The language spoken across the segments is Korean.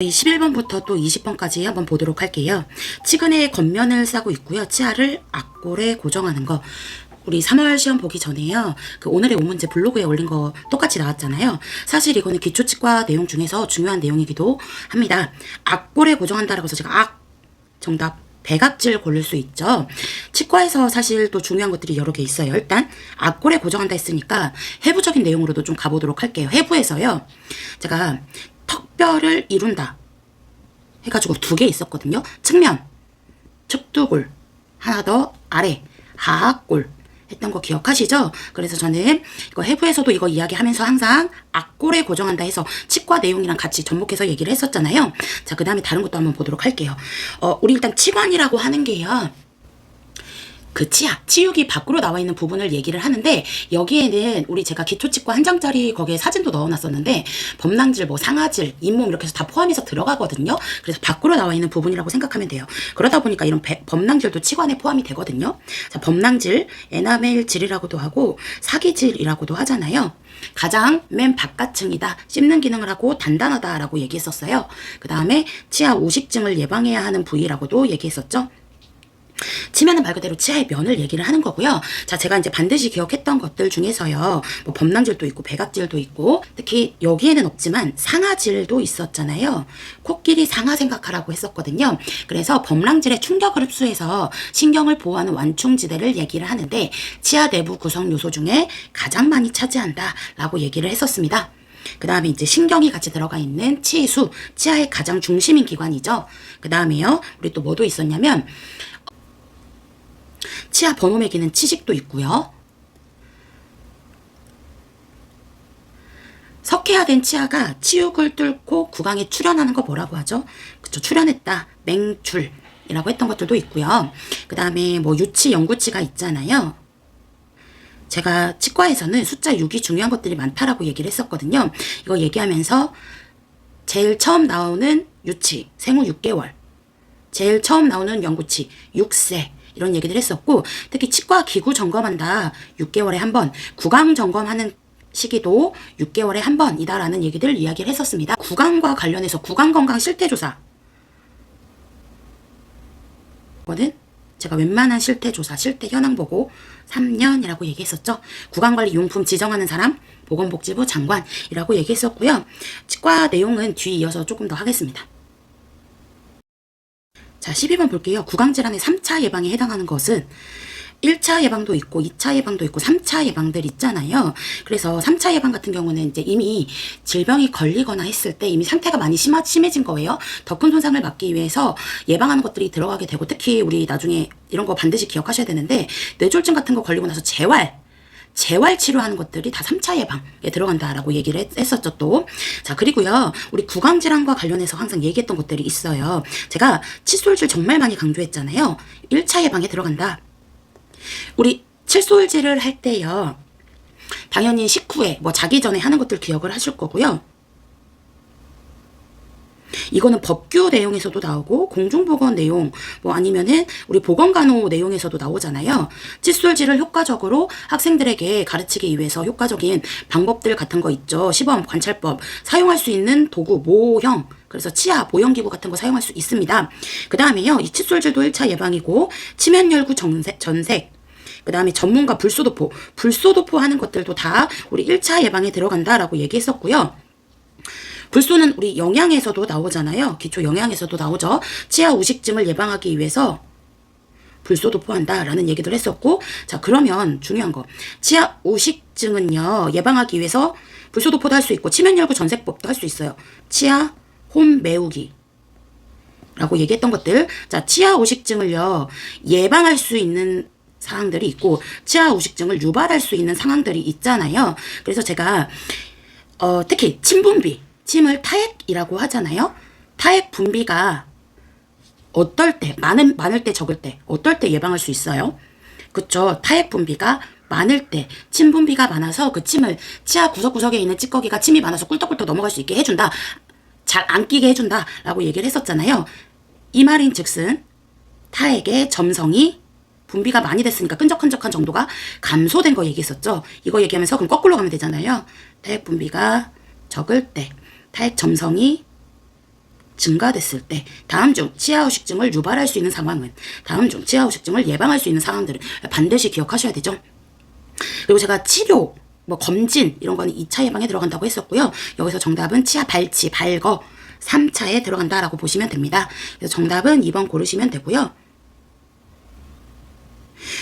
11번부터 또 20번까지 한번 보도록 할게요. 치근에 겉면을 싸고 있고요. 치아를 앞골에 고정하는 거. 우리 3월 시험 보기 전에요. 그 오늘의 5문제 블로그에 올린 거 똑같이 나왔잖아요. 사실 이거는 기초치과 내용 중에서 중요한 내용이기도 합니다. 앞골에 고정한다라고 해서 제가 정답 백악질 고를 수 있죠. 치과에서 사실 또 중요한 것들이 여러 개 있어요. 일단 앞골에 고정한다 했으니까 해부적인 내용으로도 좀 가보도록 할게요. 해부에서요. 제가 턱뼈를 이룬다 해가지고 2개 있었거든요. 측면, 측두골, 하나 더 아래, 하악골 했던 거 기억하시죠? 그래서 저는 이거 해부에서도 이거 이야기하면서 항상 앞골에 고정한다 해서 치과 내용이랑 같이 접목해서 얘기를 했었잖아요. 자, 그 다음에 다른 것도 한번 보도록 할게요. 우리 일단 치관이라고 하는 게요. 그 치육이 밖으로 나와 있는 부분을 얘기를 하는데, 여기에는 우리 제가 기초치과 한 장짜리 거기에 사진도 넣어놨었는데 범낭질, 뭐 상아질, 잇몸 이렇게 해서 다 포함해서 들어가거든요. 그래서 밖으로 나와 있는 부분이라고 생각하면 돼요. 그러다 보니까 이런 범낭질도 치관에 포함이 되거든요. 자, 범낭질, 에나멜질이라고도 하고 사기질이라고도 하잖아요. 가장 맨 바깥층이다. 씹는 기능을 하고 단단하다라고 얘기했었어요. 그 다음에 치아 우식증을 예방해야 하는 부위라고도 얘기했었죠. 치면은 말 그대로 치아의 면을 얘기를 하는 거고요. 자, 제가 이제 반드시 기억했던 것들 중에서요. 뭐 범낭질도 있고 백악질도 있고, 특히 여기에는 없지만 상아질도 있었잖아요. 코끼리 상아 생각하라고 했었거든요. 그래서 범낭질의 충격을 흡수해서 신경을 보호하는 완충지대를 얘기를 하는데 치아 내부 구성 요소 중에 가장 많이 차지한다 라고 얘기를 했었습니다. 그 다음에 이제 신경이 같이 들어가 있는 치수, 치아의 가장 중심인 기관이죠. 그 다음에요. 우리 또 뭐도 있었냐면 치아 번호 매기는 치식도 있고요. 석회화된 치아가 치육을 뚫고 구강에 출현하는 거 뭐라고 하죠? 그쵸, 출현했다. 맹출이라고 했던 것들도 있고요. 그 다음에 뭐 유치, 영구치가 있잖아요. 제가 치과에서는 숫자 6이 중요한 것들이 많다라고 얘기를 했었거든요. 이거 얘기하면서 제일 처음 나오는 유치, 생후 6개월. 제일 처음 나오는 영구치, 6세. 이런 얘기들 했었고, 특히 치과 기구 점검한다 6개월에 한 번, 구강 점검하는 시기도 6개월에 한 번이다라는 얘기들 이야기를 했었습니다. 구강과 관련해서 구강건강 실태조사, 이거는 제가 웬만한 실태조사, 실태 현황 보고 3년이라고 얘기했었죠. 구강관리 용품 지정하는 사람 보건복지부 장관이라고 얘기했었고요. 치과 내용은 뒤에 이어서 조금 더 하겠습니다. 자, 12번 볼게요. 구강질환의 3차 예방에 해당하는 것은 1차 예방도 있고 2차 예방도 있고 3차 예방들 있잖아요. 그래서 3차 예방 같은 경우는 이제 이미 질병이 걸리거나 했을 때 이미 상태가 많이 심해진 거예요. 더 큰 손상을 막기 위해서 예방하는 것들이 들어가게 되고, 특히 우리 나중에 이런 거 반드시 기억하셔야 되는데, 뇌졸중 같은 거 걸리고 나서 재활 치료하는 것들이 다 3차 예방에 들어간다라고 얘기를 했었죠, 또. 자, 그리고요, 우리 구강질환과 관련해서 항상 얘기했던 것들이 있어요. 제가 칫솔질 정말 많이 강조했잖아요. 1차 예방에 들어간다. 우리 칫솔질을 할 때요, 당연히 식후에, 뭐 자기 전에 하는 것들 기억을 하실 거고요. 이거는 법규 내용에서도 나오고 공중보건 내용, 뭐 아니면은 우리 보건간호 내용에서도 나오잖아요. 칫솔질을 효과적으로 학생들에게 가르치기 위해서 효과적인 방법들 같은 거 있죠. 시범, 관찰법, 사용할 수 있는 도구, 모형, 그래서 치아 보형기구 같은 거 사용할 수 있습니다. 그 다음에요, 이 칫솔질도 1차 예방이고, 치면열구 전색, 그 다음에 전문가 불소도포 하는 것들도 다 우리 1차 예방에 들어간다라고 얘기했었고요. 불소는 우리 영양에서도 나오잖아요. 기초 영양에서도 나오죠. 치아 우식증을 예방하기 위해서 불소 도포한다라는 얘기도 했었고, 자, 그러면 중요한 거, 치아 우식증은요, 예방하기 위해서 불소 도포도 할 수 있고 치면열구 전색법도 할 수 있어요. 치아 홈 메우기 라고 얘기했던 것들. 자, 치아 우식증을요, 예방할 수 있는 상황들이 있고 치아 우식증을 유발할 수 있는 상황들이 있잖아요. 그래서 제가 특히 침분비, 침을 타액이라고 하잖아요. 타액 분비가 어떨 때, 많을 때, 적을 때, 어떨 때 예방할 수 있어요? 그쵸? 타액 분비가 많을 때, 침 분비가 많아서 그 침을 치아 구석구석에 있는 찌꺼기가 침이 많아서 꿀떡꿀떡 넘어갈 수 있게 해준다. 잘 안 끼게 해준다. 라고 얘기를 했었잖아요. 이 말인 즉슨 타액의 점성이 분비가 많이 됐으니까 끈적끈적한 정도가 감소된 거 얘기했었죠. 이거 얘기하면서 그럼 거꾸로 가면 되잖아요. 타액 분비가 적을 때 타액 점성이 증가됐을 때 다음 중 치아 후식증을 유발할 수 있는 상황은, 다음 중 치아 후식증을 예방할 수 있는 상황들을 반드시 기억하셔야 되죠. 그리고 제가 치료, 검진 이런 거는 2차 예방에 들어간다고 했었고요. 여기서 정답은 치아 발치, 발거 3차에 들어간다라고 보시면 됩니다. 그래서 정답은 2번 고르시면 되고요.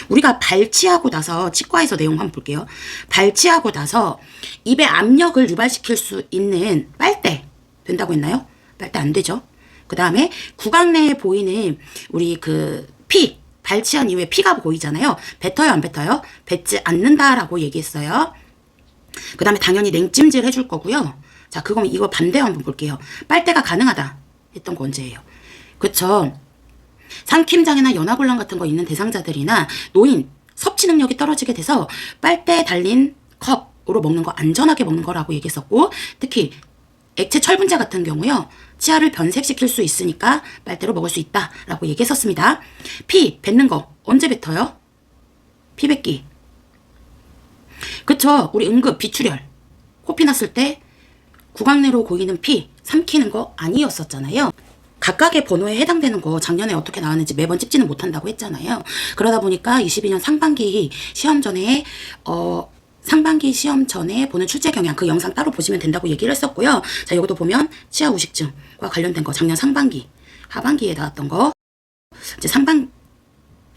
우리가 발치하고 나서 치과에서 내용 한번 볼게요. 발치하고 나서 입에 압력을 유발시킬 수 있는 빨대 된다고 했나요? 빨대 안 되죠. 그 다음에 구강 내에 보이는 우리 피, 발치한 이후에 피가 보이잖아요. 뱉어요, 안 뱉어요? 뱉지 않는다라고 얘기했어요. 그 다음에 당연히 냉찜질 해줄 거고요. 자, 그럼 이거 반대로 한번 볼게요. 빨대가 가능하다 했던 거 언제예요? 그쵸? 상킴장애나 연화곤란 같은 거 있는 대상자들이나 노인, 섭취 능력이 떨어지게 돼서 빨대에 달린 컵으로 먹는 거, 안전하게 먹는 거라고 얘기했었고, 특히 액체 철분제 같은 경우요, 치아를 변색시킬 수 있으니까 빨대로 먹을 수 있다라고 얘기했었습니다. 피 뱉는 거 언제 뱉어요? 피 뱉기. 그쵸? 우리 응급 비출혈, 코피 났을 때 구강 내로 고이는 피 삼키는 거 아니었었잖아요. 각각의 번호에 해당되는 거 작년에 어떻게 나왔는지 매번 찝지는 못한다고 했잖아요. 그러다 보니까 22년 상반기 시험 전에 보는 출제 경향, 그 영상 따로 보시면 된다고 얘기를 했었고요. 자, 여기도 보면 치아 우식증과 관련된 거 작년 상반기, 하반기에 나왔던 거, 이제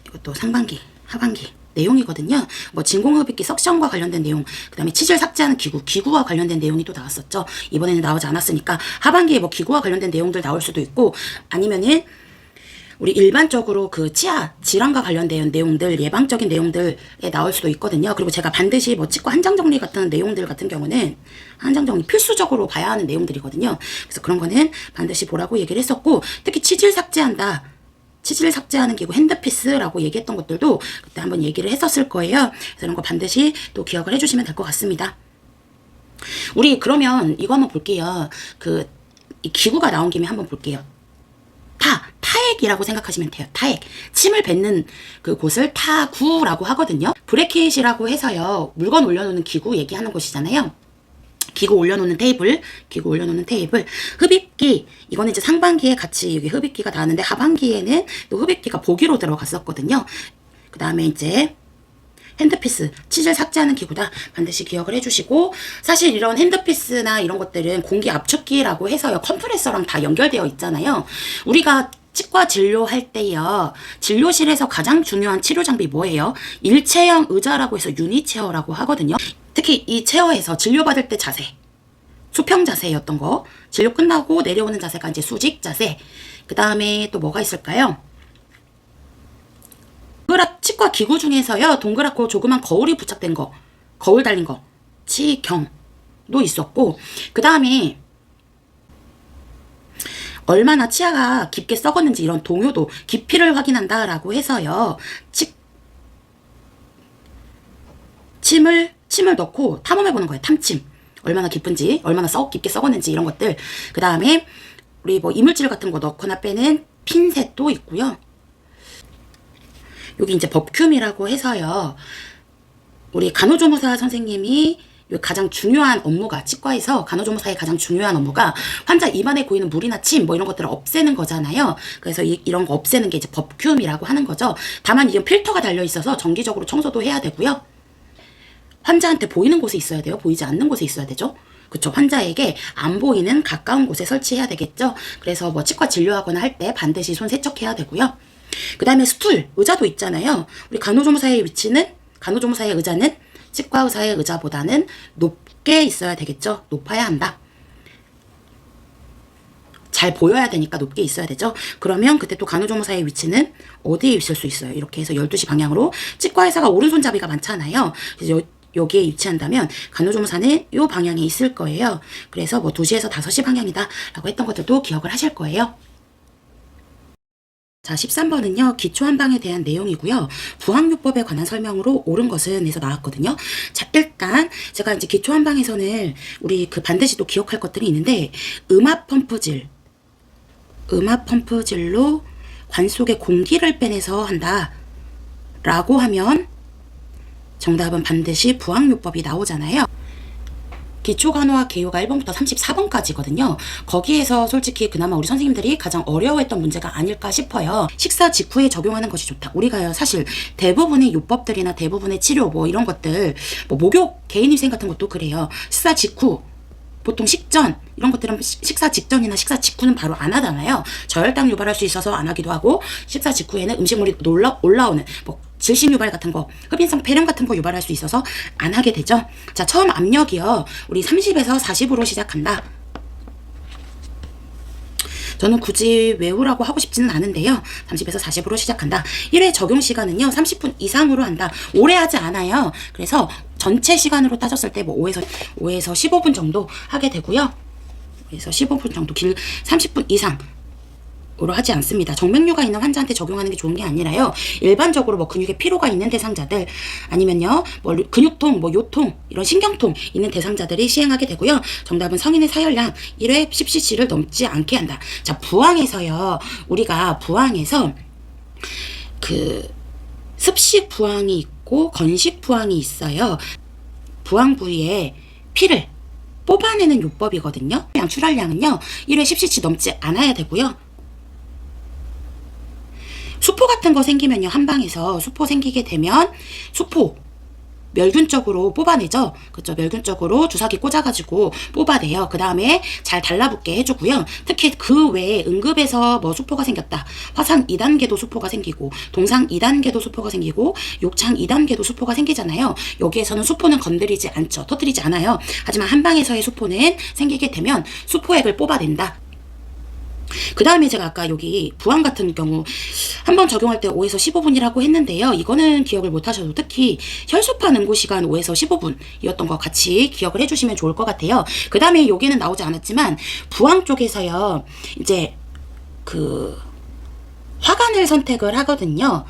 이것도 상반기, 하반기 내용이거든요. 진공흡입기 석션과 관련된 내용, 그 다음에 치질 삭제하는 기구와 관련된 내용이 또 나왔었죠. 이번에는 나오지 않았으니까 하반기에 기구와 관련된 내용들 나올 수도 있고, 아니면은 우리 일반적으로 치아 질환과 관련된 내용들, 예방적인 내용들에 나올 수도 있거든요. 그리고 제가 반드시 치과 한장 정리 같은 내용들 같은 경우는 한장 정리 필수적으로 봐야 하는 내용들이거든요. 그래서 그런 거는 반드시 보라고 얘기를 했었고, 특히 치질 삭제한다, 치질 삭제하는 기구 핸드피스라고 얘기했던 것들도 그때 한번 얘기를 했었을 거예요. 그래서 이런 거 반드시 또 기억을 해주시면 될 것 같습니다. 우리 그러면 이거 한번 볼게요. 이 기구가 나온 김에 한번 볼게요. 타액이라고 생각하시면 돼요. 타액. 침을 뱉는 곳을 타구라고 하거든요. 브래킷이라고 해서요, 물건 올려놓는 기구 얘기하는 곳이잖아요. 기구 올려놓는 테이블, 흡입기, 이거는 이제 상반기에 같이 여기 흡입기가 나왔는데, 하반기에는 또 흡입기가 보기로 들어갔었거든요. 그 다음에 이제 핸드피스, 치질 삭제하는 기구다. 반드시 기억을 해주시고, 사실 이런 핸드피스나 이런 것들은 공기 압축기라고 해서요, 컴프레서랑 다 연결되어 있잖아요. 우리가 치과 진료할 때요, 진료실에서 가장 중요한 치료 장비 뭐예요? 일체형 의자라고 해서 유니체어라고 하거든요. 특히 이 체어에서 진료받을 때 자세, 수평 자세였던 거, 진료 끝나고 내려오는 자세가 이제 수직 자세. 그 다음에 또 뭐가 있을까요? 치과 기구 중에서요, 동그랗고 조그만 거울이 부착된 거, 거울 달린 거, 치경도 있었고, 그 다음에 얼마나 치아가 깊게 썩었는지 이런 동요도, 깊이를 확인한다라고 해서요, 침을 넣고 탐험해보는 거예요. 탐침. 얼마나 깊은지, 얼마나 깊게 썩었는지 이런 것들. 그 다음에 우리 이물질 같은 거 넣거나 빼는 핀셋도 있고요. 여기 이제 법큐이라고 해서요, 우리 간호조무사 선생님이 가장 중요한 업무가, 치과에서 간호조무사의 가장 중요한 업무가 환자 입안에 고이는 물이나 침 이런 것들을 없애는 거잖아요. 그래서 이런 거 없애는 게 이제 법큐이라고 하는 거죠. 다만 이건 필터가 달려 있어서 정기적으로 청소도 해야 되고요. 환자한테 보이는 곳에 있어야 돼요? 보이지 않는 곳에 있어야 되죠? 그쵸? 환자에게 안 보이는 가까운 곳에 설치해야 되겠죠? 그래서 치과 진료하거나 할 때 반드시 손 세척해야 되고요. 그 다음에 스툴, 의자도 있잖아요. 우리 간호조무사의 의자는 치과 의사의 의자보다는 높게 있어야 되겠죠? 높아야 한다. 잘 보여야 되니까 높게 있어야 되죠. 그러면 그때 또 간호조무사의 위치는 어디에 있을 수 있어요? 이렇게 해서 12시 방향으로. 치과 의사가 오른손잡이가 많잖아요. 그래서 여기에 위치한다면 간호조무사는 이 방향에 있을 거예요. 그래서 2시에서 5시 방향이다 라고 했던 것들도 기억을 하실 거예요. 자, 13번은요, 기초한방에 대한 내용이고요. 부항요법에 관한 설명으로 옳은 것은 해서 나왔거든요. 자, 일단 제가 이제 기초한방에서는 우리 반드시 또 기억할 것들이 있는데, 음압펌프질로 관 속에 공기를 빼내서 한다 라고 하면 정답은 반드시 부항요법이 나오잖아요. 기초간호학 개요가 1번부터 34번까지거든요. 거기에서 솔직히 그나마 우리 선생님들이 가장 어려워했던 문제가 아닐까 싶어요. 식사 직후에 적용하는 것이 좋다. 우리가요, 사실 대부분의 요법들이나 대부분의 치료 뭐 이런 것들, 뭐 목욕, 개인위생 같은 것도 그래요. 식사 직후, 보통 식전 이런 것들은 식사 직전이나 식사 직후는 바로 안 하잖아요. 저혈당 유발할 수 있어서 안 하기도 하고, 식사 직후에는 음식물이 올라오는 뭐 질식 유발 같은 거, 흡인성 폐렴 같은 거 유발할 수 있어서 안 하게 되죠. 자, 처음 압력이요, 우리 30에서 40으로 시작한다. 저는 굳이 외우라고 하고 싶지는 않은데요. 30에서 40으로 시작한다. 1회 적용 시간은요, 30분 이상으로 한다. 오래 하지 않아요. 그래서 전체 시간으로 따졌을 때 뭐 5에서 15분 정도 하게 되고요. 5에서 15분 정도 30분 이상 으로 하지 않습니다. 정맥류가 있는 환자한테 적용하는 게 좋은 게 아니라요. 일반적으로 뭐 근육에 피로가 있는 대상자들, 아니면요 뭐 근육통, 뭐 요통, 이런 신경통 있는 대상자들이 시행하게 되고요. 정답은 성인의 사혈량 1회 10cc를 넘지 않게 한다. 자, 부항에서요, 우리가 부항에서 그 습식 부항이 있고 건식 부항이 있어요. 부항 부위에 피를 뽑아내는 요법이거든요. 출혈량은요 1회 10cc 넘지 않아야 되고요. 수포 같은 거 생기면요, 한방에서 수포 생기게 되면 수포 멸균적으로 뽑아내죠. 그쵸? 멸균적으로 주사기 꽂아가지고 뽑아내요. 그 다음에 잘 달라붙게 해주고요. 특히 그 외에 응급에서 뭐 수포가 생겼다, 화상 2단계도 수포가 생기고, 동상 2단계도 수포가 생기고, 욕창 2단계도 수포가 생기잖아요. 여기에서는 수포는 건드리지 않죠. 터뜨리지 않아요. 하지만 한방에서의 수포는 생기게 되면 수포액을 뽑아낸다. 그 다음에 제가 아까 여기 부항 같은 경우 한번 적용할 때 5에서 15분이라고 했는데요. 이거는 기억을 못 하셔도, 특히 혈소판 응고 시간 5에서 15분이었던 거 같이 기억을 해주시면 좋을 것 같아요. 그 다음에 여기는 나오지 않았지만 부항 쪽에서요, 이제 그 화관을 선택을 하거든요.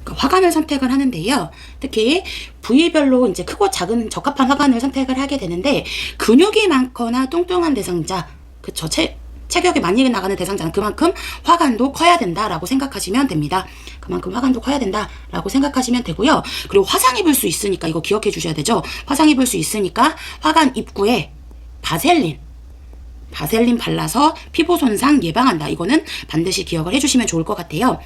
화관을 선택을 하는데요. 특히 부위별로 이제 크고 작은 적합한 화관을 선택을 하게 되는데, 근육이 많거나 뚱뚱한 대상자, 그쵸, 체격이 많이 나가는 대상자는 그만큼 화관도 커야 된다라고 생각하시면 됩니다. 그만큼 화관도 커야 된다라고 생각하시면 되고요. 그리고 화상 입을 수 있으니까 이거 기억해 주셔야 되죠. 화상 입을 수 있으니까 화관 입구에 바셀린 발라서 피부 손상 예방한다. 이거는 반드시 기억을 해주시면 좋을 것 같아요.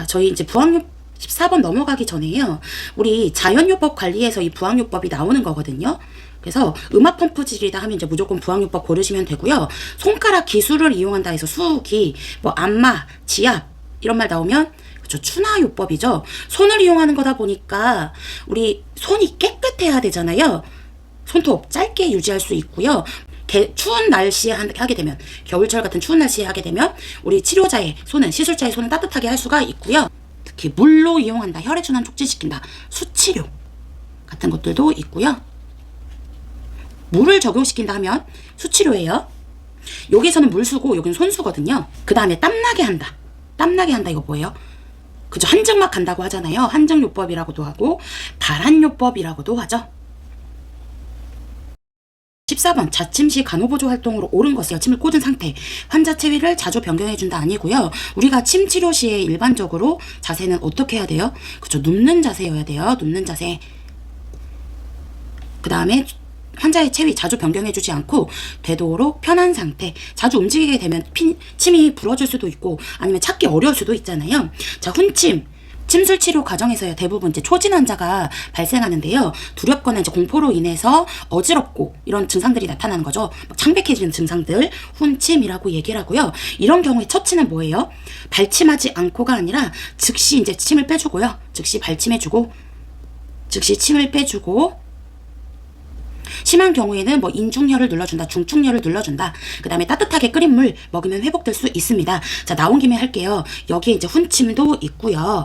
저희 이제 부항요 14번 넘어가기 전에요, 우리 자연요법 관리에서 이 부항요법이 나오는 거거든요. 그래서 음압 펌프질이다 하면 이제 무조건 부항요법 고르시면 되고요. 손가락 기술을 이용한다 해서 수기, 뭐 안마, 지압 이런 말 나오면 그쵸, 추나요법이죠. 손을 이용하는 거다 보니까 우리 손이 깨끗해야 되잖아요. 손톱 짧게 유지할 수 있고요. 추운 날씨에 하게 되면, 겨울철 같은 추운 날씨에 하게 되면 우리 치료자의 손은, 시술자의 손은 따뜻하게 할 수가 있고요. 특히 물로 이용한다, 혈액순환 촉진시킨다, 수치료 같은 것들도 있고요. 물을 적용시킨다 하면 수치료예요. 여기서는 물수고 여기는 손수거든요. 그 다음에 땀나게 한다 이거 뭐예요? 그죠, 한증막 한다고 하잖아요. 한증요법이라고도 하고 발한요법이라고도 하죠. 14번 자침 시 간호보조 활동으로 옳은 것이요, 침을 꽂은 상태, 환자 체위를 자주 변경해준다 아니고요. 우리가 침 치료 시에 일반적으로 자세는 어떻게 해야 돼요? 그죠, 눕는 자세여야 돼요. 눕는 자세. 그 다음에 환자의 체위 자주 변경해주지 않고 되도록 편한 상태. 자주 움직이게 되면 침이 불어줄 수도 있고 아니면 찾기 어려울 수도 있잖아요. 자, 훈침, 침술 치료 과정에서요, 대부분 이제 초진 환자가 발생하는데요. 두렵거나 이제 공포로 인해서 어지럽고 이런 증상들이 나타나는 거죠. 창백해지는 증상들, 훈침이라고 얘기를 하고요. 이런 경우에 처치는 뭐예요? 발침하지 않고가 아니라 즉시 이제 침을 빼주고요. 즉시 발침해주고, 즉시 침을 빼주고, 심한 경우에는 뭐 인중혈을 눌러준다, 중축혈을 눌러준다. 그 다음에 따뜻하게 끓인 물 먹으면 회복될 수 있습니다. 자, 나온 김에 할게요. 여기에 이제 훈침도 있고요.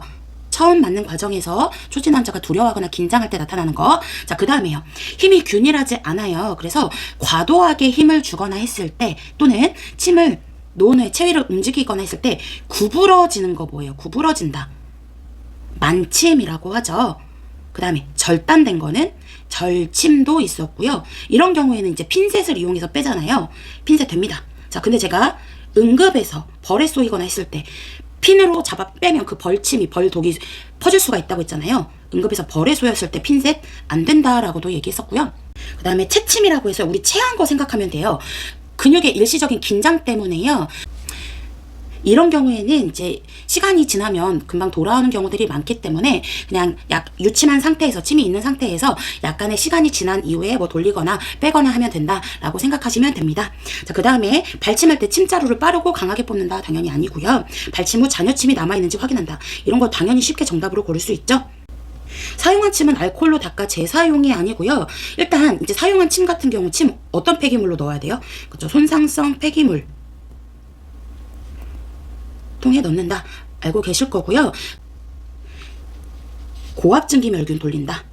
처음 맞는 과정에서 초진 환자가 두려워하거나 긴장할 때 나타나는 거. 자, 그 다음에요, 힘이 균일하지 않아요. 그래서 과도하게 힘을 주거나 했을 때, 또는 침을 놓은 후에 체위를 움직이거나 했을 때 구부러지는 거 뭐예요? 구부러진다, 만침이라고 하죠. 그 다음에 절단된 거는 절침도 있었고요. 이런 경우에는 이제 핀셋을 이용해서 빼잖아요. 핀셋 됩니다. 자, 근데 제가 응급에서 벌에 쏘이거나 했을 때 핀으로 잡아 빼면 그 벌침이, 벌독이 퍼질 수가 있다고 했잖아요. 응급에서 벌에 쏘였을 때 핀셋 안 된다라고도 얘기했었고요. 그 다음에 체침이라고 해서 우리 체한 거 생각하면 돼요. 근육의 일시적인 긴장 때문에요. 이런 경우에는 이제 시간이 지나면 금방 돌아오는 경우들이 많기 때문에 그냥 유침한 상태에서, 침이 있는 상태에서 약간의 시간이 지난 이후에 뭐 돌리거나 빼거나 하면 된다라고 생각하시면 됩니다. 자, 그 다음에 발침할 때 침자루를 빠르고 강하게 뽑는다. 당연히 아니고요. 발침 후 잔여침이 남아있는지 확인한다. 이런 거 당연히 쉽게 정답으로 고를 수 있죠. 사용한 침은 알코올로 닦아 재사용이 아니고요. 일단 이제 사용한 침 같은 경우 침 어떤 폐기물로 넣어야 돼요? 그렇죠. 손상성 폐기물 통에 넣는다. 알고 계실 거고요. 고압증기 멸균 돌린다.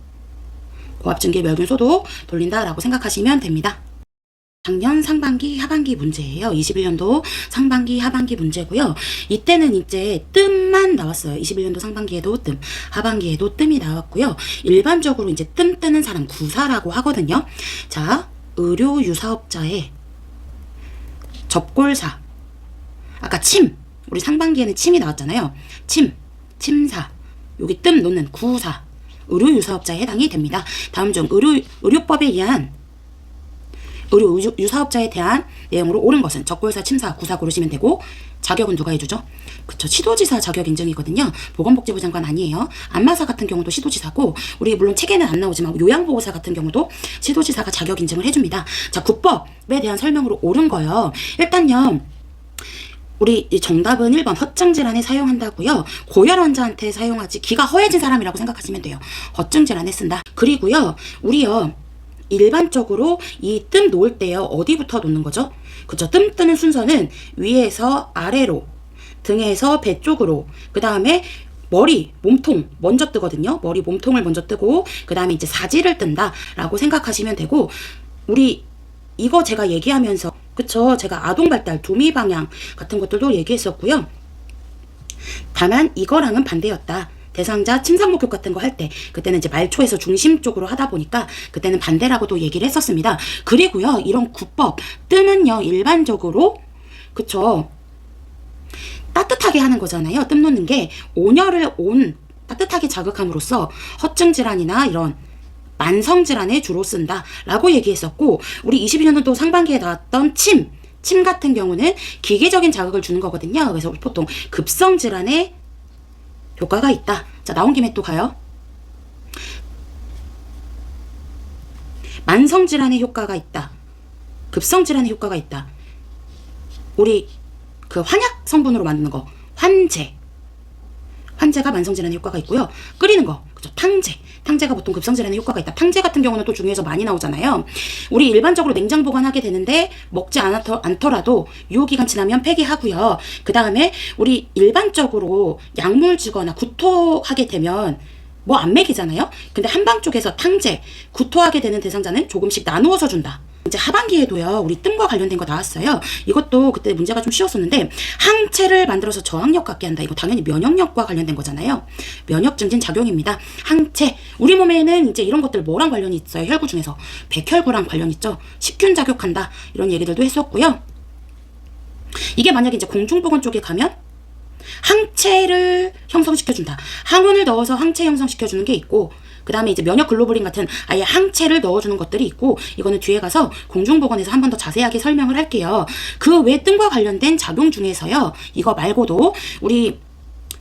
고압증기 멸균 소독 돌린다라고 생각하시면 됩니다. 작년 상반기 하반기 문제예요. 21년도 상반기 하반기 문제고요. 이때는 이제 뜸만 나왔어요. 21년도 상반기에도 뜸, 하반기에도 뜸이 나왔고요. 일반적으로 이제 뜸 뜨는 사람 구사라고 하거든요. 자, 의료 유사업자의 접골사. 아까 침, 우리 상반기에는 침이 나왔잖아요. 침사, 여기 뜸 놓는 구사, 의료 유사업자에 해당이 됩니다. 다음 중 의료법에 의한 의료 유사업자에 대한 내용으로 옳은 것은 적골사, 침사, 구사 고르시면 되고, 자격은 누가 해주죠? 그쵸, 시도지사 자격 인증이거든요. 보건복지부 장관 아니에요. 안마사 같은 경우도 시도지사고, 우리 물론 책에는 안 나오지만 요양보호사 같은 경우도 시도지사가 자격 인증을 해줍니다. 자, 국법에 대한 설명으로 옳은 거요. 일단요, 우리 정답은 1번 허증질환에 사용한다고요. 고열 환자한테 사용하지, 귀가 허해진 사람이라고 생각하시면 돼요. 허증질환에 쓴다. 그리고요, 우리요, 일반적으로 이 뜸 놓을 때요, 어디부터 놓는 거죠? 그쵸, 뜸 뜨는 순서는 위에서 아래로, 등에서 배 쪽으로, 그 다음에 머리, 몸통 먼저 뜨거든요. 머리, 몸통을 먼저 뜨고, 그 다음에 이제 사지를 뜬다 라고 생각하시면 되고, 우리 이거 제가 얘기하면서, 그쵸, 제가 아동발달, 두미방향 같은 것들도 얘기했었고요. 다만 이거랑은 반대였다. 대상자 침상목욕 같은 거 할 때, 그때는 이제 말초에서 중심 쪽으로 하다 보니까 그때는 반대라고도 얘기를 했었습니다. 그리고요, 이런 국법 뜸은요, 일반적으로, 그쵸, 따뜻하게 하는 거잖아요. 뜸 놓는 게 온열을 따뜻하게 자극함으로써 허증질환이나 이런 만성질환에 주로 쓴다 라고 얘기했었고, 우리 22년도 상반기에 나왔던 침 같은 경우는 기계적인 자극을 주는 거거든요. 그래서 보통 급성질환에 효과가 있다. 자, 나온 김에 또 가요. 만성질환에 효과가 있다. 급성질환에 효과가 있다. 우리 그 환약 성분으로 만드는 거, 환제가 만성질환에 효과가 있고요. 끓이는 거, 그죠? 탕제가 보통 급성질환에 효과가 있다. 탕제 같은 경우는 또 중요해서 많이 나오잖아요. 우리 일반적으로 냉장 보관하게 되는데 먹지 않더라도 유효기간 지나면 폐기하고요. 그 다음에 우리 일반적으로 약물 주거나 구토하게 되면 뭐 안 먹이잖아요. 근데 한방 쪽에서 탕제, 구토하게 되는 대상자는 조금씩 나누어서 준다. 이제 하반기에도요, 우리 뜸과 관련된 거 나왔어요. 이것도 그때 문제가 좀 쉬웠었는데, 항체를 만들어서 저항력 갖게 한다. 이거 당연히 면역력과 관련된 거잖아요. 면역 증진 작용입니다. 항체. 우리 몸에는 이제 이런 것들 뭐랑 관련이 있어요? 혈구 중에서 백혈구랑 관련 있죠. 식균 자극한다. 이런 얘기들도 했었고요. 이게 만약에 이제 공중보건 쪽에 가면 항체를 형성시켜준다. 항원을 넣어서 항체 형성시켜주는 게 있고, 그 다음에 이제 면역 글로불린 같은 아예 항체를 넣어주는 것들이 있고, 이거는 뒤에 가서 공중보건에서 한 번 더 자세하게 설명을 할게요. 그 외 뜸과 관련된 작용 중에서요, 이거 말고도 우리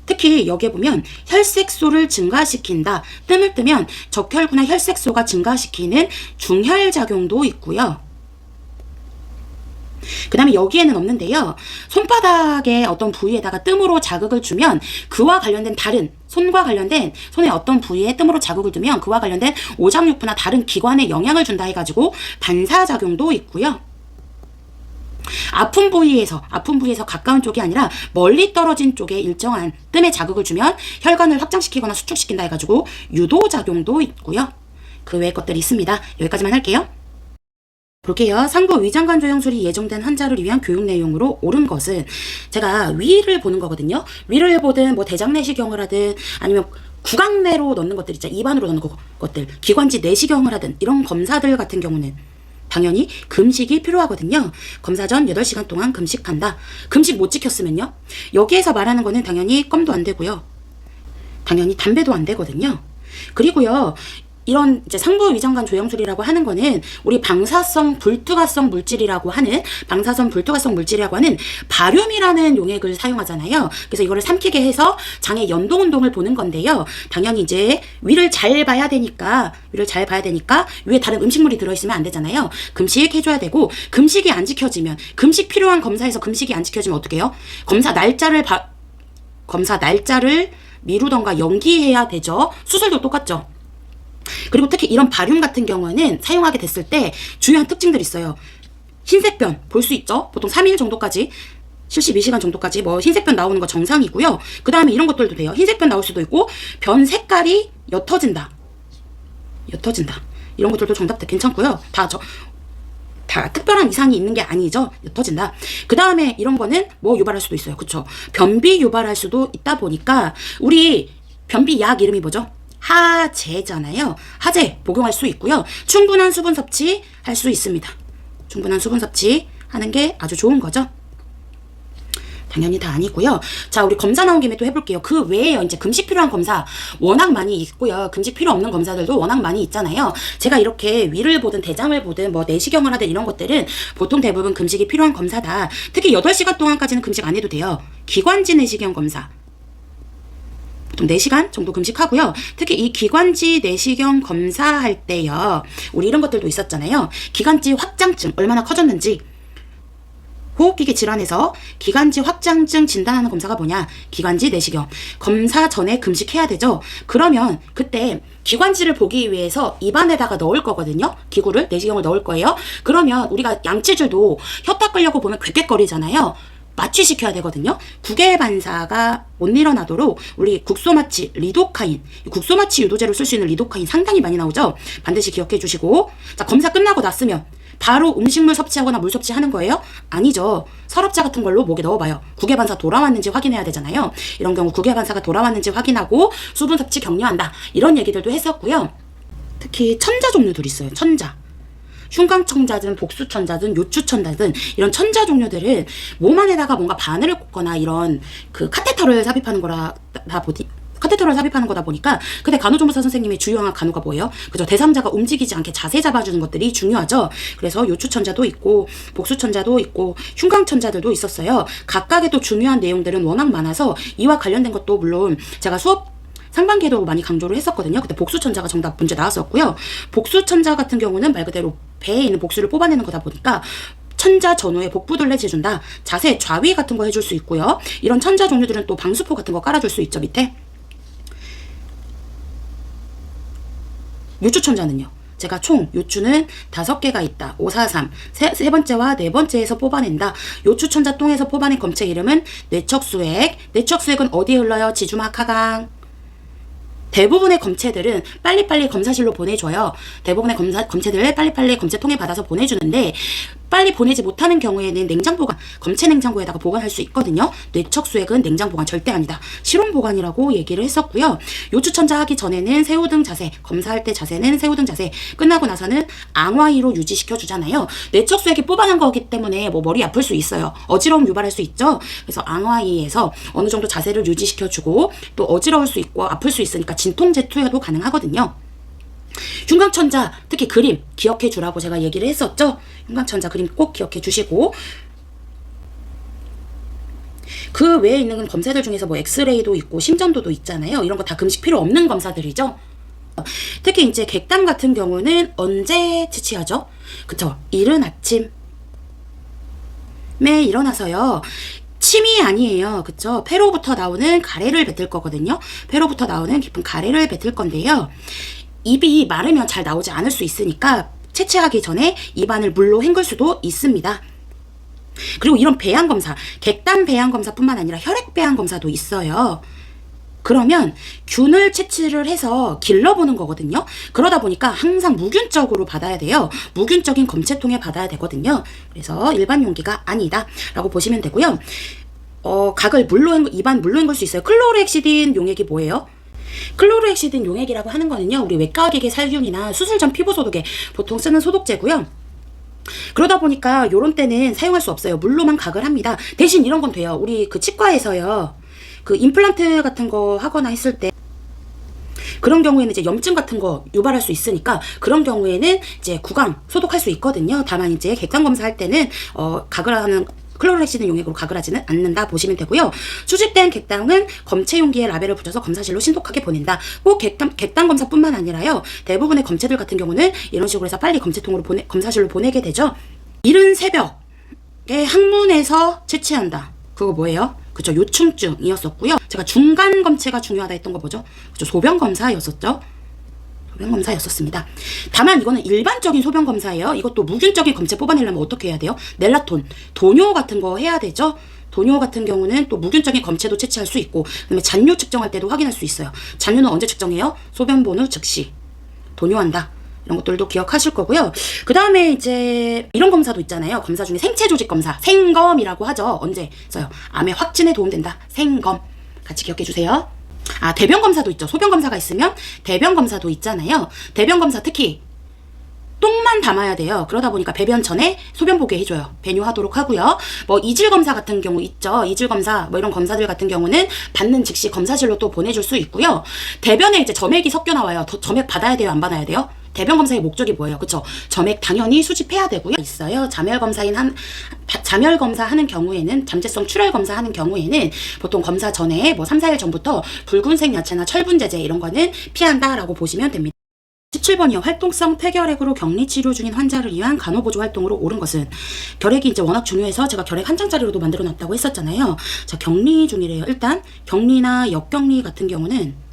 특히 여기에 보면 혈색소를 증가시킨다. 뜸을 뜨면 적혈구나 혈색소가 증가시키는 중혈작용도 있고요. 그 다음에 여기에는 없는데요, 손바닥의 어떤 부위에다가 뜸으로 자극을 주면 그와 관련된 다른 손과 관련된 손의 어떤 부위에 뜸으로 자극을 주면 그와 관련된 오장육부나 다른 기관에 영향을 준다 해가지고 반사작용도 있고요. 아픈 부위에서 가까운 쪽이 아니라 멀리 떨어진 쪽에 일정한 뜸에 자극을 주면 혈관을 확장시키거나 수축시킨다 해가지고 유도작용도 있고요. 그 외의 것들이 있습니다. 여기까지만 할게요. 볼게요. 상부 위장관 조영술이 예정된 환자를 위한 교육 내용으로 옳은 것은, 제가 위를 보는 거거든요. 위를 보든 뭐 대장 내시경을 하든 아니면 구강내로 넣는 것들 있죠. 입안으로 넣는 것들, 기관지 내시경을 하든 이런 검사들 같은 경우는 당연히 금식이 필요하거든요. 검사 전 8시간 동안 금식한다. 금식 못 지켰으면요, 여기에서 말하는 거는 당연히 껌도 안 되고요, 당연히 담배도 안 되거든요. 그리고요, 이런 이제 상부 위장관 조영술이라고 하는 거는 우리 방사성 불투과성 물질이라고 하는 바륨이라는 용액을 사용하잖아요. 그래서 이거를 삼키게 해서 장의 연동 운동을 보는 건데요. 당연히 이제 위를 잘 봐야 되니까 위에 다른 음식물이 들어있으면 안 되잖아요. 금식 해줘야 되고, 금식이 안 지켜지면, 금식 필요한 검사에서 금식이 안 지켜지면 어떡해요? 검사 날짜를 미루던가 연기해야 되죠. 수술도 똑같죠. 그리고 특히 이런 바륨 같은 경우는 사용하게 됐을 때 주요한 특징들이 있어요. 흰색변 볼 수 있죠. 보통 3일 정도까지, 72시간 정도까지 뭐 흰색변 나오는 거 정상이고요. 그 다음에 이런 것들도 돼요. 흰색변 나올 수도 있고, 변 색깔이 옅어진다. 이런 것들도 정답들 괜찮고요. 다 특별한 이상이 있는 게 아니죠. 옅어진다. 그 다음에 이런 거는 뭐 유발할 수도 있어요. 그쵸? 변비 유발할 수도 있다 보니까, 우리 변비 약 이름이 뭐죠? 하제잖아요. 하제 복용할 수 있고요. 충분한 수분 섭취 할 수 있습니다. 충분한 수분 섭취 하는 게 아주 좋은 거죠. 당연히 다 아니고요. 자, 우리 검사 나온 김에 또 해볼게요. 그 외에 이제 금식 필요한 검사 워낙 많이 있고요. 금식 필요 없는 검사들도 워낙 많이 있잖아요. 제가 이렇게 위를 보든 대장을 보든 뭐 내시경을 하든 이런 것들은 보통 대부분 금식이 필요한 검사다. 특히 8시간 동안까지는 금식 안 해도 돼요. 기관지 내시경 검사. 보통 4시간 정도 금식하고요. 특히 이 기관지 내시경 검사할 때요, 우리 이런 것들도 있었잖아요. 기관지 확장증 얼마나 커졌는지, 호흡기계 질환에서 기관지 확장증 진단하는 검사가 뭐냐? 기관지 내시경. 검사 전에 금식해야 되죠. 그러면 그때 기관지를 보기 위해서 입안에다가 넣을 거거든요. 기구를, 내시경을 넣을 거예요. 그러면 우리가 양치질도 혀 닦으려고 보면 홱홱거리잖아요. 마취시켜야 되거든요. 구개 반사가 못 일어나도록 우리 국소마취, 리도카인, 국소마취 유도제로 쓸 수 있는 리도카인 상당히 많이 나오죠. 반드시 기억해 주시고, 자, 검사 끝나고 났으면 바로 음식물 섭취하거나 물 섭취하는 거예요? 아니죠. 서랍자 같은 걸로 목에 넣어봐요. 구개 반사 돌아왔는지 확인해야 되잖아요. 이런 경우 구개 반사가 돌아왔는지 확인하고 수분 섭취 격려한다. 이런 얘기들도 했었고요. 특히 천자 종류들이 있어요. 천자. 흉광천자든 복수천자든 요추천자든 이런 천자 종류들은 몸 안에다가 뭔가 바늘을 꽂거나 이런 그 카테터를 삽입하는 거다 보니까 그때 간호조무사 선생님의 주요한 간호가 뭐예요? 그죠? 대3자가 움직이지 않게 자세 잡아주는 것들이 중요하죠. 그래서 요추천자도 있고 복수천자도 있고 흉광천자들도 있었어요. 각각의 또 중요한 내용들은 워낙 많아서 이와 관련된 것도 물론 제가 수업 상반기에도 많이 강조를 했었거든요. 그때 복수천자가 정답 문제 나왔었고요. 복수천자 같은 경우는 말 그대로 배에 있는 복수를 뽑아내는 거다 보니까 천자 전후에 복부둘레 재준다. 자세 좌위 같은 거 해줄 수 있고요. 이런 천자 종류들은 또 방수포 같은 거 깔아줄 수 있죠. 밑에. 요추천자는요. 제가 총 요추는 5개가 있다. 5, 4, 3. 세 번째와 네 번째에서 뽑아낸다. 요추천자 똥에서 뽑아낸 검체 이름은 뇌척수액. 뇌척수액은 어디에 흘러요? 지주막 하강. 대부분의 검체들은 빨리빨리 검사실로 보내줘요. 대부분의 검체들을 빨리빨리 검체통에 받아서 보내주는데, 빨리 보내지 못하는 경우에는 냉장 보관, 검체 냉장고에다가 보관할 수 있거든요. 뇌척수액은 냉장 보관 절대 아니다. 실온 보관이라고 얘기를 했었고요. 요추천자 하기 전에는 새우등 자세, 검사할 때 자세는 새우등 자세, 끝나고 나서는 앙화의로 유지시켜 주잖아요. 뇌척수액이 뽑아낸 거기 때문에 뭐 머리 아플 수 있어요. 어지러움 유발할 수 있죠. 그래서 앙화의에서 어느 정도 자세를 유지시켜 주고, 또 어지러울 수 있고 아플 수 있으니까 진통제 투여도 가능하거든요. 흉광천자 특히 그림 기억해 주라고 제가 얘기를 했었죠. 흉광천자 그림 꼭 기억해 주시고, 그 외에 있는 검사들 중에서 뭐 엑스레이도 있고 심전도도 있잖아요. 이런 거 다 금식 필요 없는 검사들이죠. 특히 이제 객담 같은 경우는 언제 채취하죠? 그쵸? 이른 아침에 일어나서요. 침이 아니에요. 그쵸? 폐로부터 나오는 가래를 뱉을 거거든요. 폐로부터 나오는 깊은 가래를 뱉을 건데요. 입이 마르면 잘 나오지 않을 수 있으니까 채취하기 전에 입안을 물로 헹굴 수도 있습니다. 그리고 이런 배양검사, 객단 배양검사뿐만 아니라 혈액 배양검사도 있어요. 그러면 균을 채취를 해서 길러보는 거거든요. 그러다 보니까 항상 무균적으로 받아야 돼요. 무균적인 검체통에 받아야 되거든요. 그래서 일반 용기가 아니다 라고 보시면 되고요. 각을 입안 물로 헹굴 수 있어요. 클로르헥시딘 용액이 뭐예요? 클로르헥시딘 용액이라고 하는 거는요, 우리 외과기계 살균이나 수술 전 피부 소독에 보통 쓰는 소독제고요. 그러다 보니까 요런 때는 사용할 수 없어요. 물로만 각을 합니다. 대신 이런 건 돼요. 우리 그 치과에서요, 그 임플란트 같은 거 하거나 했을 때 그런 경우에는 이제 염증 같은 거 유발할 수 있으니까 그런 경우에는 이제 구강 소독할 수 있거든요. 다만 이제 객관 검사할 때는 가글하는 클로렉시는 용액으로 가글하지는 않는다 보시면 되고요. 수집된 객당은 검체 용기에 라벨을 붙여서 검사실로 신속하게 보낸다. 꼭 객당 검사뿐만 아니라요. 대부분의 검체들 같은 경우는 이런 식으로 해서 빨리 검체통으로 검사실로 보내게 되죠. 이른 새벽에 항문에서 채취한다. 그거 뭐예요? 그쵸, 요충증이었었고요. 제가 중간 검체가 중요하다 했던 거 뭐죠? 그쵸, 소변 검사였었죠. 소변 검사였었습니다. 다만 이거는 일반적인 소변 검사예요. 이것도 무균적인 검체 뽑아내려면 어떻게 해야 돼요? 넬라톤, 도뇨 같은 거 해야 되죠. 도뇨 같은 경우는 또 무균적인 검체도 채취할 수 있고, 그다음에 잔뇨 측정할 때도 확인할 수 있어요. 잔뇨는 언제 측정해요? 소변 본 후 즉시 도뇨한다. 이런 것들도 기억하실 거고요. 그 다음에 이제 이런 검사도 있잖아요. 검사 중에 생체 조직 검사, 생검이라고 하죠. 언제 써요? 암의 확진에 도움된다. 생검. 같이 기억해 주세요. 아, 대변 검사도 있죠. 소변 검사가 있으면 대변 검사도 있잖아요. 대변 검사 특히 똥만 담아야 돼요. 그러다 보니까 배변 전에 소변 보게 해줘요. 배뇨하도록 하고요. 뭐 이질 검사 같은 경우 있죠. 이질 검사 뭐 이런 검사들 같은 경우는 받는 즉시 검사실로 또 보내줄 수 있고요. 대변에 이제 점액이 섞여 나와요. 점액 받아야 돼요? 안 받아야 돼요? 대변 검사의 목적이 뭐예요? 그쵸? 점액 당연히 수집해야 되고요. 있어요. 자멸 검사 하는 경우에는, 잠재성 출혈 검사 하는 경우에는 보통 검사 전에 뭐 3, 4일 전부터 붉은색 야채나 철분제제 이런 거는 피한다라고 보시면 됩니다. 17번이요. 활동성 폐결핵으로 격리치료 중인 환자를 위한 간호보조 활동으로 옳은 것은, 결핵이 이제 워낙 중요해서 제가 결핵 한 장짜리로도 만들어 놨다고 했었잖아요. 자, 격리 중이래요. 일단 격리나 역격리 같은 경우는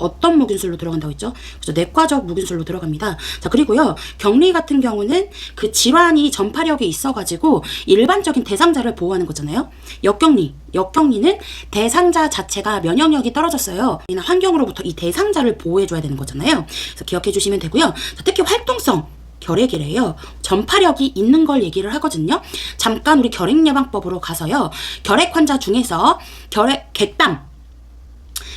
어떤 무균술로 들어간다고 했죠? 그래서 내과적 무균술로 들어갑니다. 자, 그리고요, 격리 같은 경우는 그 질환이 전파력이 있어가지고 일반적인 대상자를 보호하는 거잖아요. 역격리는 대상자 자체가 면역력이 떨어졌어요. 환경으로부터 이 대상자를 보호해줘야 되는 거잖아요. 그래서 기억해 주시면 되고요. 자, 특히 활동성 결핵이래요. 전파력이 있는 걸 얘기를 하거든요. 잠깐 우리 결핵예방법으로 가서요. 결핵 환자 중에서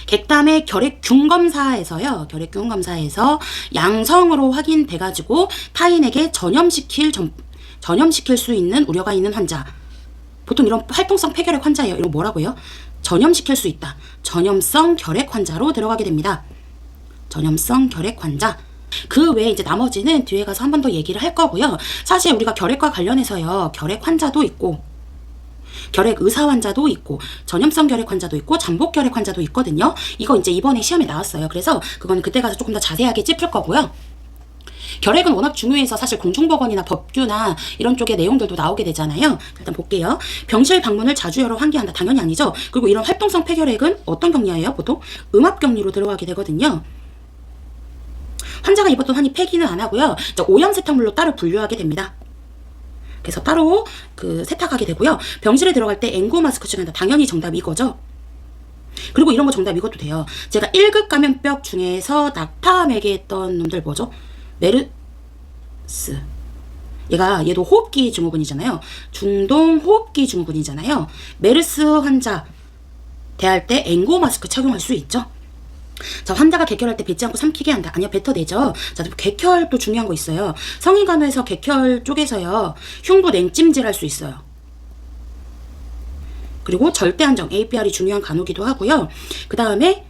객담의 결핵균 검사에서요. 결핵균 검사에서 양성으로 확인돼가지고 타인에게 전염시킬 수 있는 우려가 있는 환자. 보통 이런 활동성 폐결핵 환자예요. 이런 뭐라고요? 전염시킬 수 있다. 전염성 결핵 환자로 들어가게 됩니다. 전염성 결핵 환자. 그 외에 이제 나머지는 뒤에 가서 한 번 더 얘기를 할 거고요. 사실 우리가 결핵과 관련해서요. 결핵 환자도 있고, 결핵 의사 환자도 있고, 전염성 결핵 환자도 있고, 잠복 결핵 환자도 있거든요. 이거 이제 이번에 시험에 나왔어요. 그래서 그거는 그때 가서 조금 더 자세하게 짚을 거고요. 결핵은 워낙 중요해서 사실 공중보건이나 법규나 이런 쪽의 내용들도 나오게 되잖아요. 일단 볼게요. 병실 방문을 자주 열어 환기한다. 당연히 아니죠. 그리고 이런 활동성 폐결핵은 어떤 격리예요? 보통 음압격리로 들어가게 되거든요. 환자가 입었던 환이 폐기는 안 하고요. 오염 세탁물로 따로 분류하게 됩니다. 그래서 따로 세탁하게 되고요. 병실에 들어갈 때 N95 마스크 착용한다. 당연히 정답이 이거죠. 그리고 이런 거 정답 이것도 돼요. 제가 1급 감염병 중에서 낙타매게 했던 놈들 뭐죠? 메르스. 얘도 호흡기 증후군이잖아요. 중동 호흡기 증후군이잖아요. 메르스 환자 대할 때 N95 마스크 착용할 수 있죠. 자, 환자가 객혈할 때 뱉지 않고 삼키게 한다. 아니요, 뱉어내죠. 자, 객혈도 중요한 거 있어요. 성인간호에서 객혈 쪽에서요, 흉부 냉찜질 할 수 있어요. 그리고 절대 안정, APR이 중요한 간호기도 하고요. 그 다음에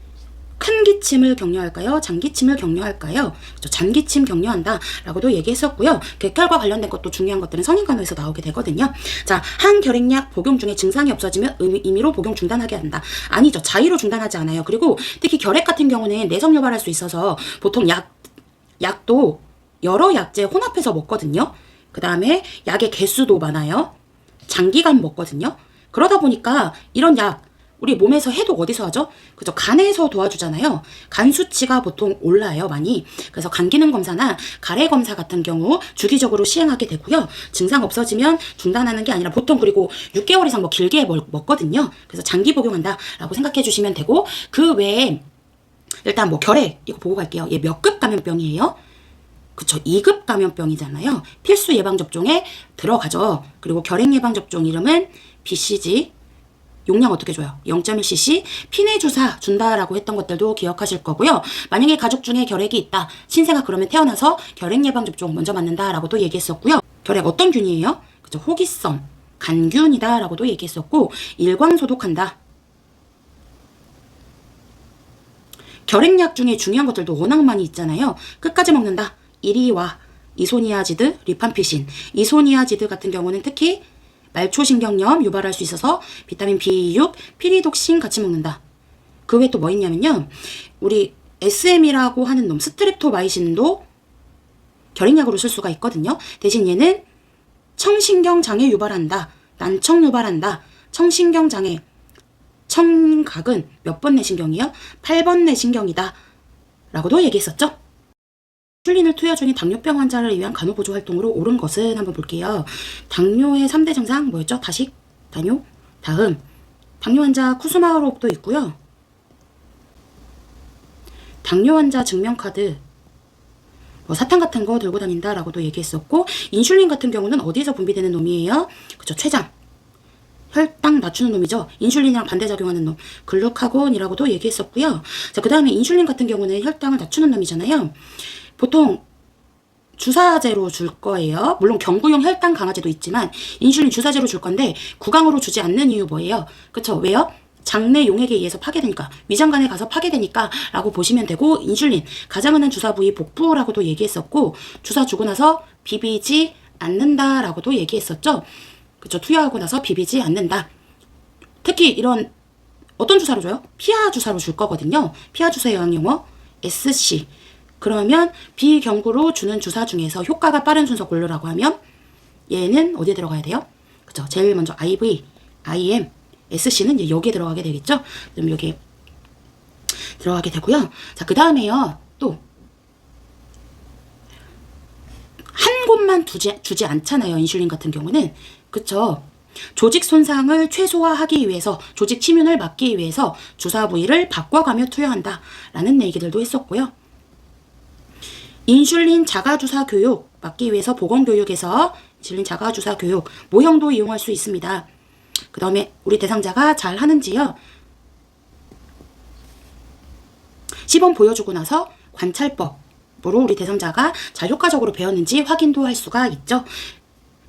큰 기침을 격려할까요? 장기침을 격려할까요? 장기침 격려한다 라고도 얘기했었고요. 객혈과 관련된 것도 중요한 것들은 성인간호에서 나오게 되거든요. 자, 항결핵약 복용 중에 증상이 없어지면 임의로 복용 중단하게 한다. 아니죠. 자의로 중단하지 않아요. 그리고 특히 결핵 같은 경우는 내성 유발할 수 있어서 보통 약도 여러 약제 혼합해서 먹거든요. 그 다음에 약의 개수도 많아요. 장기간 먹거든요. 그러다 보니까 이런 약 우리 몸에서 해독 어디서 하죠? 그죠? 간에서 도와주잖아요. 간 수치가 보통 올라요, 많이. 그래서 간 기능 검사나 가래 검사 같은 경우 주기적으로 시행하게 되고요. 증상 없어지면 중단하는 게 아니라 보통 그리고 6개월 이상 길게 먹거든요. 그래서 장기 복용한다라고 생각해 주시면 되고, 그 외에 일단 결핵 이거 보고 갈게요. 얘 몇 급 감염병이에요? 그쵸, 2급 감염병이잖아요. 필수 예방접종에 들어가죠. 그리고 결핵 예방접종 이름은 BCG. 용량 어떻게 줘요? 0.1cc 피내 주사 준다라고 했던 것들도 기억하실 거고요. 만약에 가족 중에 결핵이 있다. 신생아 그러면 태어나서 결핵 예방접종 먼저 맞는다라고도 얘기했었고요. 결핵 어떤 균이에요? 그죠? 호기성, 간균이다라고도 얘기했었고, 일광 소독한다. 결핵약 중에 중요한 것들도 워낙 많이 있잖아요. 끝까지 먹는다. 이리와 이소니아지드, 리팜피신. 이소니아지드 같은 경우는 특히 말초신경염 유발할 수 있어서 비타민 B6, 피리독신 같이 먹는다. 그 외에 또 뭐 있냐면요. 우리 SM이라고 하는 놈, 스트랩토마이신도 결핵약으로 쓸 수가 있거든요. 대신 얘는 청신경장애 유발한다. 난청 유발한다. 청신경장애. 청각은 몇 번 내신경이요? 8번 내신경이다. 라고도 얘기했었죠. 인슐린을 투여 중인 당뇨병 환자를 위한 간호보조 활동으로 옳은 것은 한번 볼게요. 당뇨의 3대 증상 뭐였죠? 다식, 당뇨, 다음. 당뇨 환자 쿠스마호롭도 있고요. 당뇨 환자 증명카드, 뭐 사탕 같은 거 들고 다닌다라고도 얘기했었고, 인슐린 같은 경우는 어디서 분비되는 놈이에요? 그쵸, 췌장. 혈당 낮추는 놈이죠. 인슐린이랑 반대작용하는 놈. 글루카곤이라고도 얘기했었고요. 자, 그 다음에 인슐린 같은 경우는 혈당을 낮추는 놈이잖아요. 보통 주사제로 줄 거예요. 물론 경구용 혈당 강화제도 있지만 인슐린 주사제로 줄 건데 구강으로 주지 않는 이유 뭐예요? 그쵸? 왜요? 장내 용액에 의해서 파괴되니까, 위장관에 가서 파괴되니까 라고 보시면 되고, 인슐린 가장 흔한 주사 부위 복부라고도 얘기했었고, 주사 주고 나서 비비지 않는다 라고도 얘기했었죠. 그쵸? 투여하고 나서 비비지 않는다. 특히 이런 어떤 주사로 줘요? 피하 주사로 줄 거거든요. 피하 주사의 영어 SC. 그러면 비경구로 주는 주사 중에서 효과가 빠른 순서 고르라고 하면 얘는 어디에 들어가야 돼요? 그쵸? 제일 먼저 IV, IM, SC는 이제 여기에 들어가게 되겠죠? 그럼 여기에 들어가게 되고요. 자, 그 다음에요. 또 한 곳만 주지 않잖아요. 인슐린 같은 경우는. 그쵸? 조직 손상을 최소화하기 위해서, 조직 침윤을 막기 위해서 주사 부위를 바꿔가며 투여한다 라는 얘기들도 했었고요. 인슐린 자가주사 교육 막기 위해서 보건교육에서 인슐린 자가주사 교육 모형도 이용할 수 있습니다. 그 다음에 우리 대상자가 잘 하는지요. 시범 보여주고 나서 관찰법으로 우리 대상자가 잘 효과적으로 배웠는지 확인도 할 수가 있죠.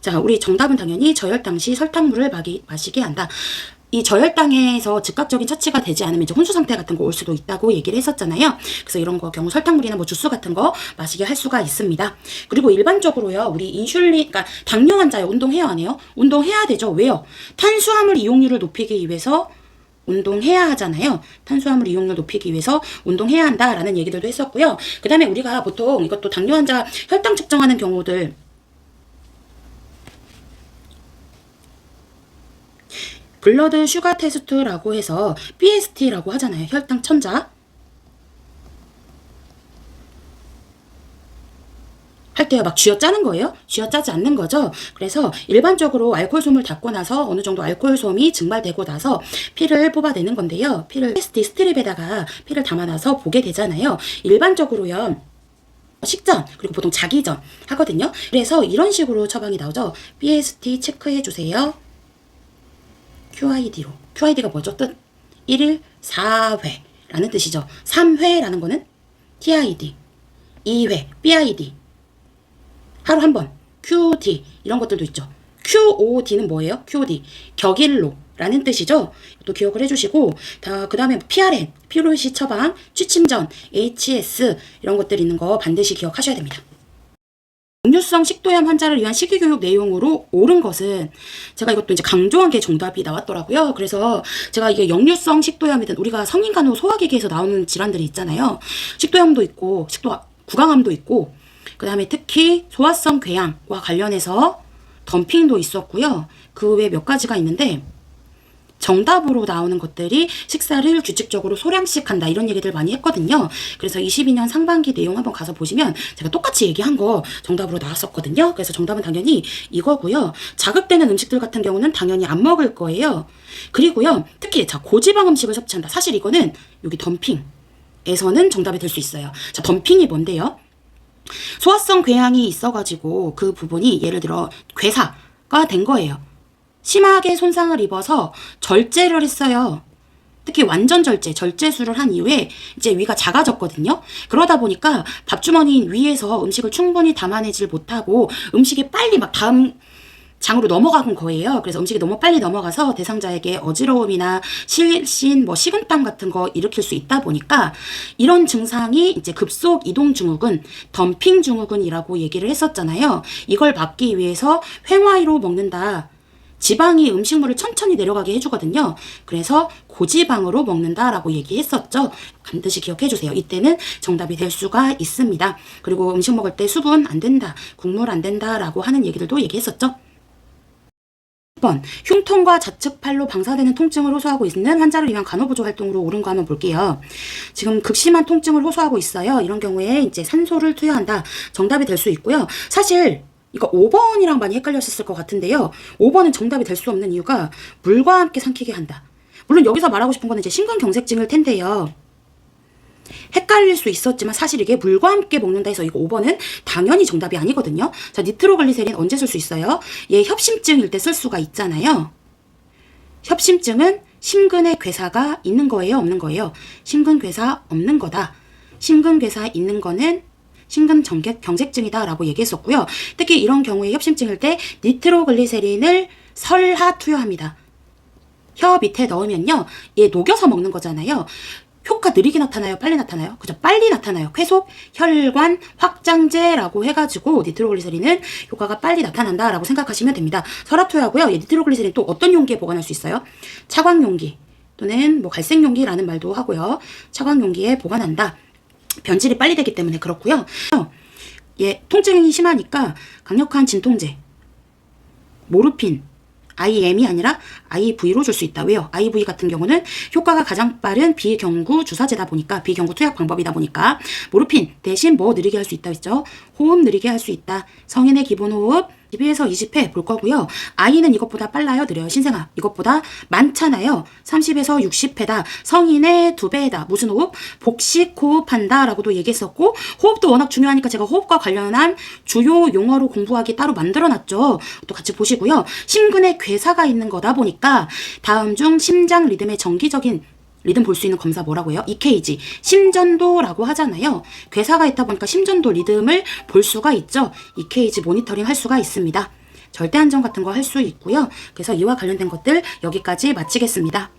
자, 우리 정답은 당연히 저혈당 시 설탕물을 마시게 한다. 이 저혈당에서 즉각적인 처치가 되지 않으면 이제 혼수 상태 같은 거 올 수도 있다고 얘기를 했었잖아요. 그래서 이런 거 경우 설탕물이나 뭐 주스 같은 거 마시게 할 수가 있습니다. 그리고 일반적으로요, 우리 인슐린, 그러니까 당뇨 환자에 운동해야 하네요. 운동해야 되죠. 왜요? 탄수화물 이용률을 높이기 위해서 운동해야 하잖아요. 탄수화물 이용률 높이기 위해서 운동해야 한다라는 얘기들도 했었고요. 그 다음에 우리가 보통 이것도 당뇨 환자 혈당 측정하는 경우들, 블러드 슈가 테스트라고 해서 BST라고 하잖아요. 혈당 천자. 할 때요, 막 쥐어짜는 거예요. 쥐어짜지 않는 거죠. 그래서 일반적으로 알코올솜을 닦고 나서 어느 정도 알코올솜이 증발되고 나서 피를 뽑아내는 건데요. 피를 BST 스트립에다가 피를 담아놔서 보게 되잖아요. 일반적으로요, 식전, 그리고 보통 자기 전 하거든요. 그래서 이런 식으로 처방이 나오죠. BST 체크해주세요. QID로. QID가 뭐죠? 뜻 1일 4회라는 뜻이죠. 3회라는 거는 TID, 2회 BID, 하루 한 번 QD, 이런 것들도 있죠. QOD는 뭐예요? QOD 격일로 라는 뜻이죠. 또 기억을 해주시고, 그 다음에 PRN, 피로시 처방, 취침전, HS 이런 것들 있는 거 반드시 기억하셔야 됩니다. 역류성 식도염 환자를 위한 식이교육 내용으로 옳은 것은, 제가 이것도 이제 강조한 게 정답이 나왔더라고요. 그래서 제가 이게 역류성 식도염이든 우리가 성인간호 소화기계에서 나오는 질환들이 있잖아요. 식도염도 있고, 구강암도 있고, 그 다음에 특히 소화성 궤양과 관련해서 덤핑도 있었고요. 그 외에 몇 가지가 있는데, 정답으로 나오는 것들이 식사를 규칙적으로 소량씩 한다, 이런 얘기들 많이 했거든요. 그래서 22년 상반기 내용 한번 가서 보시면 제가 똑같이 얘기한 거 정답으로 나왔었거든요. 그래서 정답은 당연히 이거고요. 자극되는 음식들 같은 경우는 당연히 안 먹을 거예요. 그리고요, 특히 자, 고지방 음식을 섭취한다. 사실 이거는 여기 덤핑에서는 정답이 될 수 있어요. 자, 덤핑이 뭔데요? 소화성 궤양이 있어가지고 그 부분이 예를 들어 괴사가 된 거예요. 심하게 손상을 입어서 절제를 했어요. 특히 완전 절제술을 한 이후에 이제 위가 작아졌거든요. 그러다 보니까 밥주머니 위에서 음식을 충분히 담아내질 못하고 음식이 빨리 막 다음 장으로 넘어간 거예요. 그래서 음식이 너무 빨리 넘어가서 대상자에게 어지러움이나 실신, 뭐 식은땀 같은 거 일으킬 수 있다 보니까 이런 증상이 이제 급속 이동 증후군, 덤핑 증후군이라고 얘기를 했었잖아요. 이걸 막기 위해서 횡화이로 먹는다. 지방이 음식물을 천천히 내려가게 해주거든요. 그래서 고지방으로 먹는다라고 얘기했었죠. 반드시 기억해 주세요. 이때는 정답이 될 수가 있습니다. 그리고 음식 먹을 때 수분 안 된다, 국물 안 된다라고 하는 얘기들도 얘기했었죠. 10번, 흉통과 좌측팔로 방사되는 통증을 호소하고 있는 환자를 위한 간호보조 활동으로 옳은 거 한번 볼게요. 지금 극심한 통증을 호소하고 있어요. 이런 경우에 이제 산소를 투여한다. 정답이 될 수 있고요. 사실 이거 5번이랑 많이 헷갈렸을 것 같은데요. 5번은 정답이 될 수 없는 이유가 물과 함께 삼키게 한다. 물론 여기서 말하고 싶은 거는 이제 심근경색증일 텐데요. 헷갈릴 수 있었지만 사실 이게 물과 함께 먹는다 해서 이거 5번은 당연히 정답이 아니거든요. 자, 니트로글리세린 언제 쓸 수 있어요? 얘 협심증일 때 쓸 수가 있잖아요. 협심증은 심근에 괴사가 있는 거예요, 없는 거예요? 심근괴사 없는 거다. 심근괴사 있는 거는 심근경색증이다 라고 얘기했었고요. 특히 이런 경우에 협심증일 때 니트로글리세린을 설하 투여합니다. 혀 밑에 넣으면요, 얘 녹여서 먹는 거잖아요. 효과 느리게 나타나요? 빨리 나타나요? 그죠? 빨리 나타나요. 쾌속 혈관 확장제라고 해가지고 니트로글리세린은 효과가 빨리 나타난다라고 생각하시면 됩니다. 설하 투여하고요. 이 니트로글리세린 또 어떤 용기에 보관할 수 있어요? 차광 용기 또는 뭐 갈색 용기라는 말도 하고요. 차광 용기에 보관한다. 변질이 빨리 되기 때문에 그렇고요. 예, 통증이 심하니까 강력한 진통제, 모르핀, IM이 아니라 IV로 줄 수 있다. 왜요? IV 같은 경우는 효과가 가장 빠른 비경구 주사제다 보니까, 비경구 투약 방법이다 보니까 모르핀 대신 뭐 느리게 할 수 있다 했죠? 호흡 느리게 할 수 있다. 성인의 기본 호흡 12에서 20회 볼 거고요. 아이는 이것보다 빨라요? 느려요? 신생아 이것보다 많잖아요. 30에서 60회다. 성인의 2배다. 무슨 호흡? 복식 호흡한다 라고도 얘기했었고, 호흡도 워낙 중요하니까 제가 호흡과 관련한 주요 용어로 공부하기 따로 만들어놨죠. 또 같이 보시고요. 심근에 괴사가 있는 거다 보니까 다음 중 심장 리듬의 정기적인 리듬 볼 수 있는 검사 뭐라고 해요? EKG, 심전도라고 하잖아요. 괴사가 있다 보니까 심전도 리듬을 볼 수가 있죠. EKG 모니터링 할 수가 있습니다. 절대 안정 같은 거 할 수 있고요. 그래서 이와 관련된 것들 여기까지 마치겠습니다.